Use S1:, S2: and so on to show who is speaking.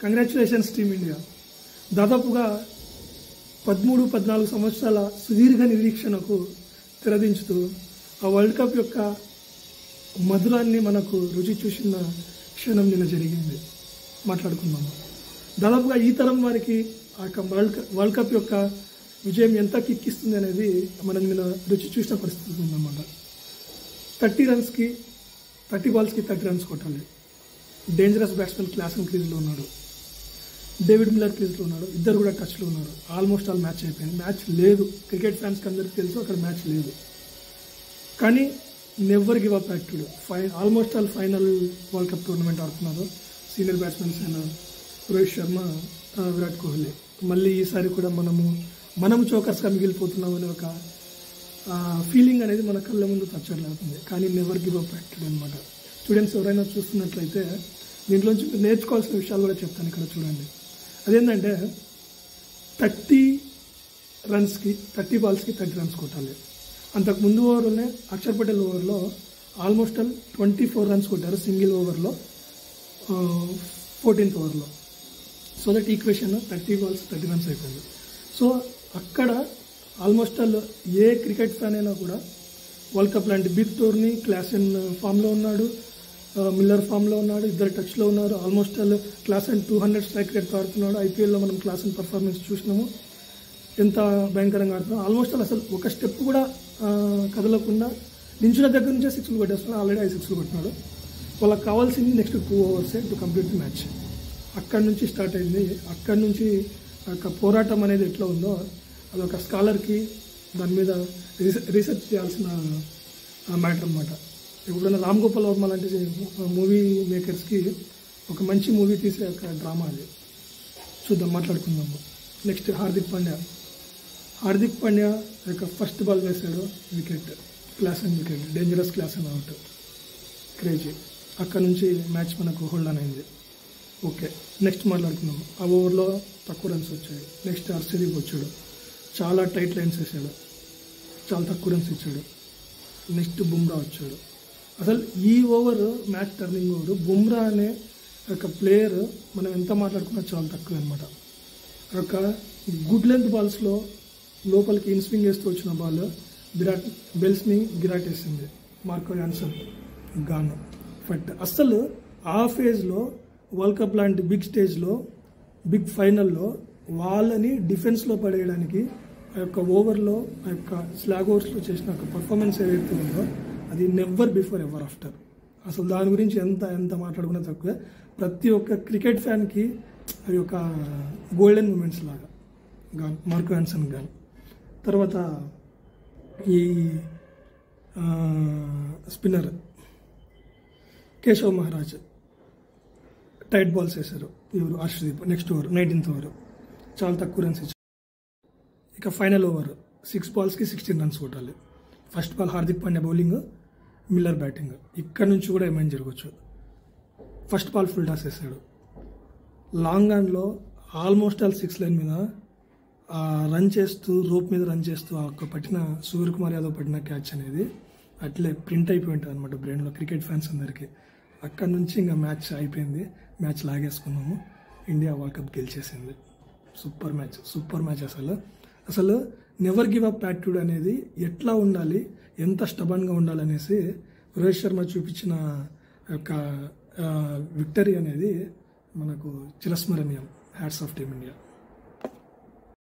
S1: Congratulations team India. దాదాపుగా 13-14 సంవత్సరాల సుదీర్ఘ నిరీక్షణకు తెరదించుతూ ఆ వరల్డ్ కప్ యొక్క మధురాన్ని మనకు రుచి చూసిన క్షణం నిన్న జరిగింది. మాట్లాడుకుందాము. దాదాపుగా ఈ తరం వారికి ఆ వరల్డ్ కప్ యొక్క విజయం ఎంత కిక్కిస్తుంది అనేది మనం నిన్న రుచి చూసిన పరిస్థితి ఉందన్నమాట. 30 బాల్స్కి 30 రన్స్ కొట్టాలి. డేంజరస్ బ్యాట్స్మెన్ క్లాసన్ క్రీజ్లో ఉన్నాడు, డేవిడ్ మిల్లర్ క్రీజ్లో ఉన్నాడు, ఇద్దరు కూడా టచ్లో ఉన్నారు. ఆల్మోస్ట్ ఆల్ మ్యాచ్ అయిపోయింది. మ్యాచ్ లేదు, క్రికెట్ ఫ్యాన్స్కి అందరికీ తెలుసు అక్కడ మ్యాచ్ లేదు. కానీ never give up active. Almost all final world cup tournament ఆడుతున్నారు సీనియర్ బ్యాట్స్మెన్స్ అయిన రోహిత్ శర్మ, విరాట్ కోహ్లీ. మళ్ళీ ఈసారి కూడా మనం చోకర్స్గా మిగిలిపోతున్నాం అనే ఒక ఫీలింగ్ అనేది మన కళ్ళ ముందు తచ్చట్లవుతుంది. కానీ నెవర్ గివ్ అప్ యాక్టివ్ అనమాట. స్టూడెంట్స్ ఎవరైనా చూస్తున్నట్లయితే దీంట్లోంచి నేర్చుకోవాల్సిన విషయాలు కూడా చెప్తాను. ఇక్కడ చూడండి, అదేంటంటే 30 బాల్స్కి 30 రన్స్ కొట్టాలి. అంతకు ముందు ఓవర్లోనే అక్షర్ పటేల్ ఓవర్లో ఆల్మోస్ట్ ఆల్ 24 రన్స్ కొట్టారు సింగిల్ ఓవర్లో, 14th ఓవర్లో. So that equation 30 balls 30 runs అయిపోయింది. సో అక్కడ ఆల్మోస్ట్ ఆల్ ఏ క్రికెట్ ఫ్యాన్ అయినా కూడా వరల్డ్ కప్ లాంటి బిగ్ టోర్నీ క్లాసెన్ ఫామ్లో ఉన్నాడు, మిల్లర్ ఫామ్లో ఉన్నాడు, ఇద్దరు టచ్లో ఉన్నారు. ఆల్మోస్ట్ ఆల్ క్లాసెన్ 200 స్ట్రైక్ రేట్తో ఆడుతున్నాడు. ఐపీఎల్లో మనం క్లాసెన్ పర్ఫార్మెన్స్ చూసినాము, ఎంత భయంకరంగా ఆడుతున్నాం. ఆల్మోస్ట్ ఆల్ అసలు ఒక స్టెప్ కూడా కదలకుండా నించున్న దగ్గర నుంచే 6 కొట్టేస్తున్నాడు. ఆల్రెడీ 5 6 కొట్టినాడు. వాళ్ళకి కావాల్సింది next 2 overs to complete the match. అక్కడి నుంచి స్టార్ట్ అయింది. అక్కడి నుంచి పోరాటం అనేది ఎట్లా ఉందో అదొక స్కాలర్కి దాని మీద రీసెర్చ్ చేయాల్సిన మ్యాటర్ అనమాట. ఎప్పుడైనా రామ్ గోపాల్ వర్మ లాంటి మూవీ మేకర్స్కి ఒక మంచి మూవీ తీసే ఒక డ్రామా అది. చూద్దాం, మాట్లాడుకుందాము. నెక్స్ట్ హార్దిక్ పాండ్యా యొక్క ఫస్ట్ బాల్ వేశాడు, wicket, Klaasen wicket, dangerous Klaasen out, crazy. అక్కడ నుంచి మ్యాచ్ మనకు హోల్డ్ ఆన్ అయింది. ఓకే, నెక్స్ట్ మాట్లాడుకుందాం. ఆ ఓవర్లో తక్కువ రన్స్ వచ్చాయి. నెక్స్ట్ హర్షదీప్ వచ్చాడు, చాలా టైట్ లైన్స్ వేసాడు, చాలా తక్కువ రన్స్ ఇచ్చాడు. నెక్స్ట్ బుమ్రా వచ్చాడు. అసలు ఈ over match turning over. Bumrah అనే ఒక ప్లేయర్ మనం ఎంత మాట్లాడుకున్నా చాలా తక్కువ అనమాట. ఒక గుడ్ లెంత్ బాల్స్లో లోపలికి ఇన్స్వింగ్ వేస్తూ వచ్చిన బాల్ బెల్స్ని గిరాట్ వేసింది. మార్కో యాన్సన్ గాను బట్ అస్సలు ఆ ఫేజ్లో వరల్డ్ కప్ లాంటి బిగ్ స్టేజ్లో, బిగ్ ఫైనల్లో వాళ్ళని డిఫెన్స్లో పడేయడానికి ఆ యొక్క ఓవర్లో, ఆ యొక్క స్లాగ్ ఓవర్స్లో చేసిన ఒక పర్ఫార్మెన్స్ ఏదైతే ఉందో అది నెవర్ బిఫోర్ ఎవర్ ఆఫ్టర్. అసలు దాని గురించి ఎంత మాట్లాడుకున్నా తక్కువే. ప్రతి ఒక్క క్రికెట్ ఫ్యాన్కి అది ఒక గోల్డెన్ మూమెంట్స్ లాగా మార్కో యాన్సన్ గాను. తర్వాత ఈ spinner Keshav Maharaj tight balls వేశారు. ఎవరు? Harshdeep. Next over 19th over చాలా తక్కువ రన్స్ ఇచ్చారు. ఇక ఫైనల్ ఓవర్ 6 బాల్స్కి 16 రన్స్ కొట్టాలి. First ball Hardik Pandya bowling, Miller batting. ఇక్కడ నుంచి కూడా ఏమైనా జరగవచ్చు. ఫస్ట్ బాల్ ఫుల్ టాస్ వేసాడు. లాంగ్ ఆన్లో ఆల్మోస్ట్ ఆల్ 6 లైన్ మీద రన్ చేస్తూ, రోప్ మీద రన్ చేస్తూ పట్టిన సూర్యకుమార్ యాదవ్ పట్టిన క్యాచ్ అనేది అట్లే ప్రింట్ అయిపోయి ఉంటుంది అనమాట బ్రెయిన్లో క్రికెట్ ఫ్యాన్స్ అందరికీ. అక్కడ నుంచి ఇంకా మ్యాచ్ అయిపోయింది. మ్యాచ్ లాగేసుకున్నాము. ఇండియా వరల్డ్ కప్ గెలిచేసింది. Super match. అసలు నెవర్ గివ్ అప్ యాటిట్యూడ్ అనేది ఎట్లా ఉండాలి, ఎంత స్టబన్గా ఉండాలనేసి రోహిత్ శర్మ చూపించిన యొక్క విక్టరీ అనేది మనకు చిరస్మరణీయం. Hats off team India.